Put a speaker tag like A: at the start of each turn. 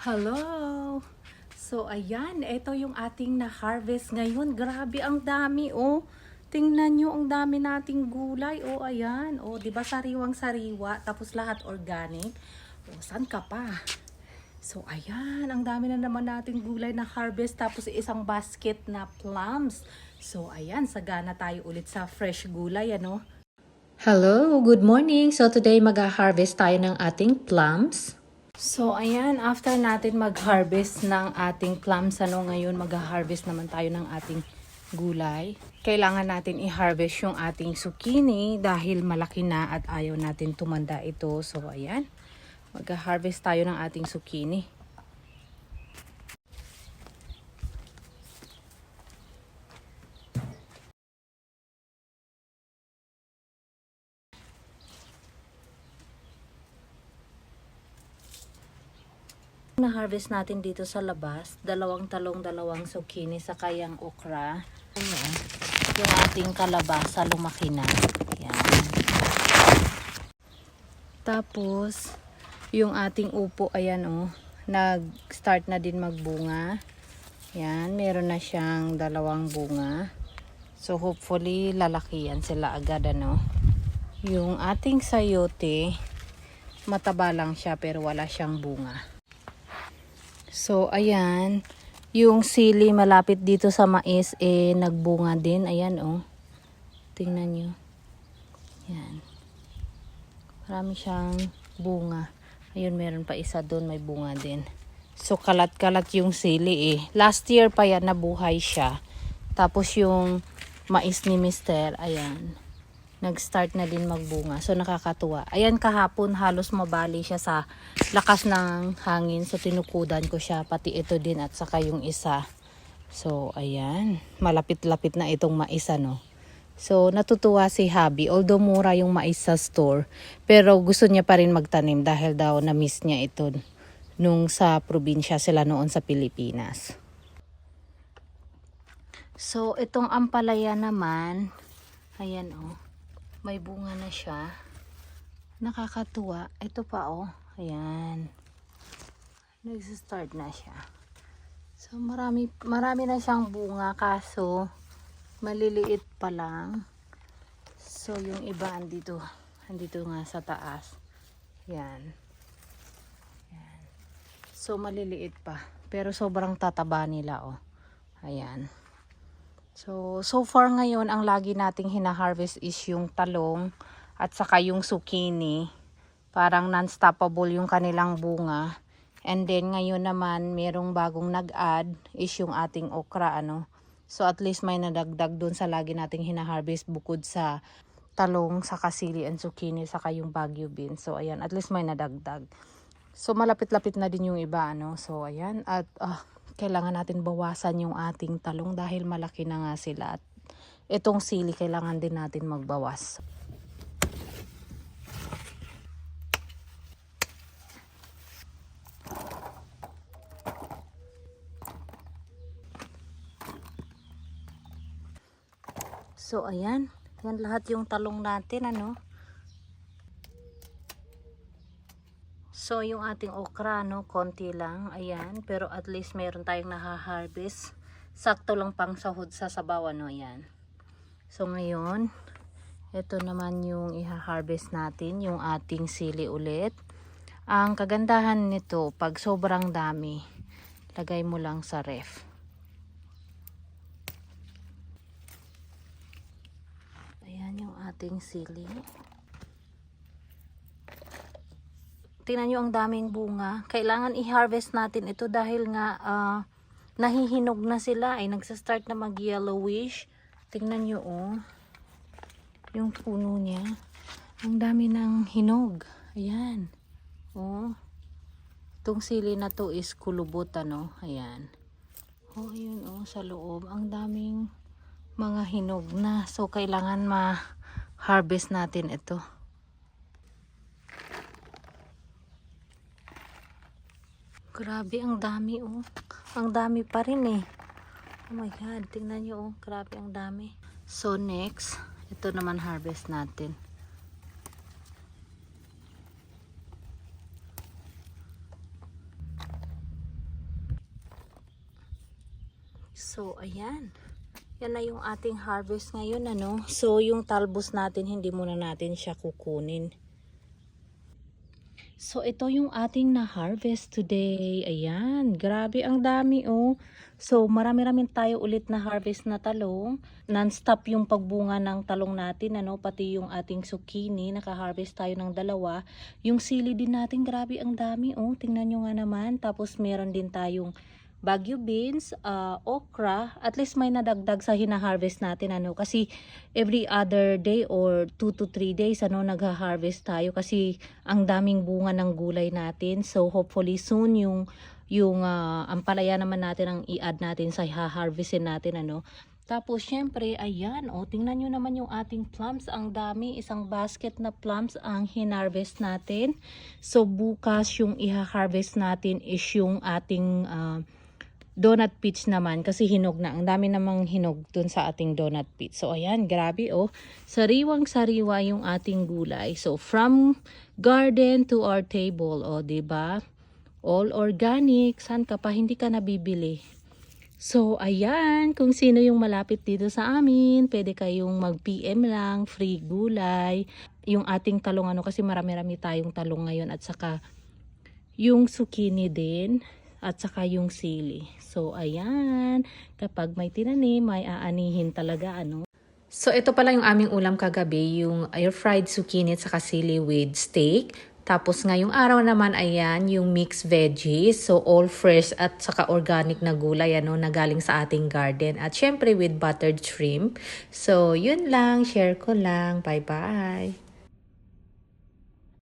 A: Hello! So, ayan. Ito yung ating na-harvest ngayon. Grabe, ang dami, oh. Tingnan nyo, ang dami nating gulay. Oh, ayan. Oh, di ba sariwang-sariwa, tapos lahat organic. Oh, saan ka pa? So, ayan. Ang dami na naman nating gulay na harvest, tapos isang basket na plums. So, ayan. Sagana tayo ulit sa fresh gulay, ano? Hello! Good morning! So, today mag-harvest tayo ng ating plums. So, ayan, after natin mag-harvest ng ating plums, ngayon mag-harvest naman tayo ng ating gulay. Kailangan natin i-harvest yung ating zucchini dahil malaki na at ayaw natin tumanda ito. So, ayan, mag-harvest tayo ng ating zucchini. Na-harvest natin dito sa labas, dalawang talong, dalawang zucchini, sa kayang okra. Ayan, yung ating kalabasa lumaki na. Ayan. Tapos, yung ating upo, ayan oh, nag-start na din magbunga. Ayan, meron na siyang dalawang bunga. So, hopefully, lalaki yan sila agad, ano. Yung ating sayote, mataba lang siya pero wala siyang bunga. So, ayan, yung sili malapit dito sa mais, nagbunga din. Ayan, oh. Tingnan nyo. Ayan. Marami siyang bunga. Ayun, meron pa isa doon, may bunga din. So, kalat-kalat yung sili, Last year pa yan, nabuhay siya. Tapos, yung mais ni Mister, ayan, nag-start na din magbunga. So, nakakatuwa. Ayan, kahapon halos mabali siya sa lakas ng hangin. So, tinukudan ko siya. Pati ito din at saka yung isa. So, ayan. Malapit-lapit na itong mais, ano. So, natutuwa si Habi. Although mura yung mais sa store. Pero gusto niya pa rin magtanim dahil daw na-miss niya ito nung sa probinsya sila noon sa Pilipinas. So, itong ampalaya naman, ayan, oh. May bunga na siya. Nakakatuwa. Ito pa, oh. Ayan. Nag-start na siya. So, marami na siyang bunga, kaso maliliit pa lang. So, yung iba andito nga sa taas. Ayan. Ayan. So, maliliit pa. Pero sobrang tataba nila, oh. Ayan. So far ngayon, ang lagi nating hina-harvest is yung talong at saka yung zucchini. Parang non-stoppable yung kanilang bunga. And then ngayon naman, merong bagong nag-add is yung ating okra, ano. So at least may nadagdag dun sa lagi nating hina-harvest bukod sa talong, saka sili and zucchini, saka yung Baguio beans. So ayan, at least may nadagdag. So malapit-lapit na din yung iba, ano. So ayan, at kailangan natin bawasan yung ating talong dahil malaki na nga sila. At itong sili, kailangan din natin magbawas. So, ayan. Yan lahat yung talong natin, ano. So, yung ating okra, no, konti lang. Ayan. Pero at least meron tayong naha-harvest. Sakto lang pang sahod sa sabaw, ano. Ayan. So, ngayon, ito naman yung iha-harvest natin. Yung ating sili ulit. Ang kagandahan nito, pag sobrang dami, lagay mo lang sa ref. Ayan yung ating sili. Tingnan nyo ang daming bunga. Kailangan i-harvest natin ito dahil nga nahihinog na sila. Ay nagsa-start na mag-yellowish. Tingnan nyo, oh. Yung puno niya. Ang dami ng hinog. Ayan. Oh. Itong sili na to is kulubot, ano. Ayan. Oh, ayun, oh. Sa loob. Ang daming mga hinog na. So, kailangan ma-harvest natin ito. Grabe, ang dami, oh. Ang dami pa rin, eh. Oh my God, tingnan nyo, oh. Grabe, ang dami. So, next, ito naman harvest natin. So, ayan. Yan na yung ating harvest ngayon, ano. So, yung talbos natin, hindi muna natin siya kukunin. So, ito yung ating na-harvest today. Ayan, grabe ang dami, oh. So, marami-rami tayo ulit na harvest na talong. Non-stop yung pagbunga ng talong natin, ano. Pati yung ating zucchini, naka-harvest tayo ng 2. Yung sili din natin, grabe ang dami, oh. Tingnan nyo nga naman. Tapos, meron din tayong Baguio beans, okra, at least may nadagdag sa hina-harvest natin, ano, kasi every other day or 2 to 3 days, ano, nagha-harvest tayo kasi ang daming bunga ng gulay natin. So hopefully soon yung ampalaya naman natin ang i-add natin sa ha-harvestin natin, ano. Tapos syempre, ayan, oh, tingnan nyo naman yung ating plums, ang dami, isang basket na plums ang hinarvest natin. So bukas yung i-harvest natin is yung ating donut peach naman kasi hinog na. Ang dami namang hinog dun sa ating donut peach. So ayan, grabe, oh. Sariwang sariwa yung ating gulay. So from garden to our table, oh, 'di ba? All organic. San ka pa hindi ka nabibili? So ayan, kung sino yung malapit dito sa amin, pwede kayong mag-PM lang, free gulay. Yung ating talong, ano, kasi marami-rami tayong talong ngayon, at saka yung zucchini din, at saka yung sili. So ayan, kapag may tinanim, may aanihin talaga, ano. So ito pala yung aming ulam kagabi, yung air fried zucchini at saka sili with steak. Tapos ngayong araw naman, ayan, yung mixed veggies. So all fresh at saka organic na gulay, ano, na galing sa ating garden. At syempre with buttered shrimp. So yun lang, share ko lang. Bye bye!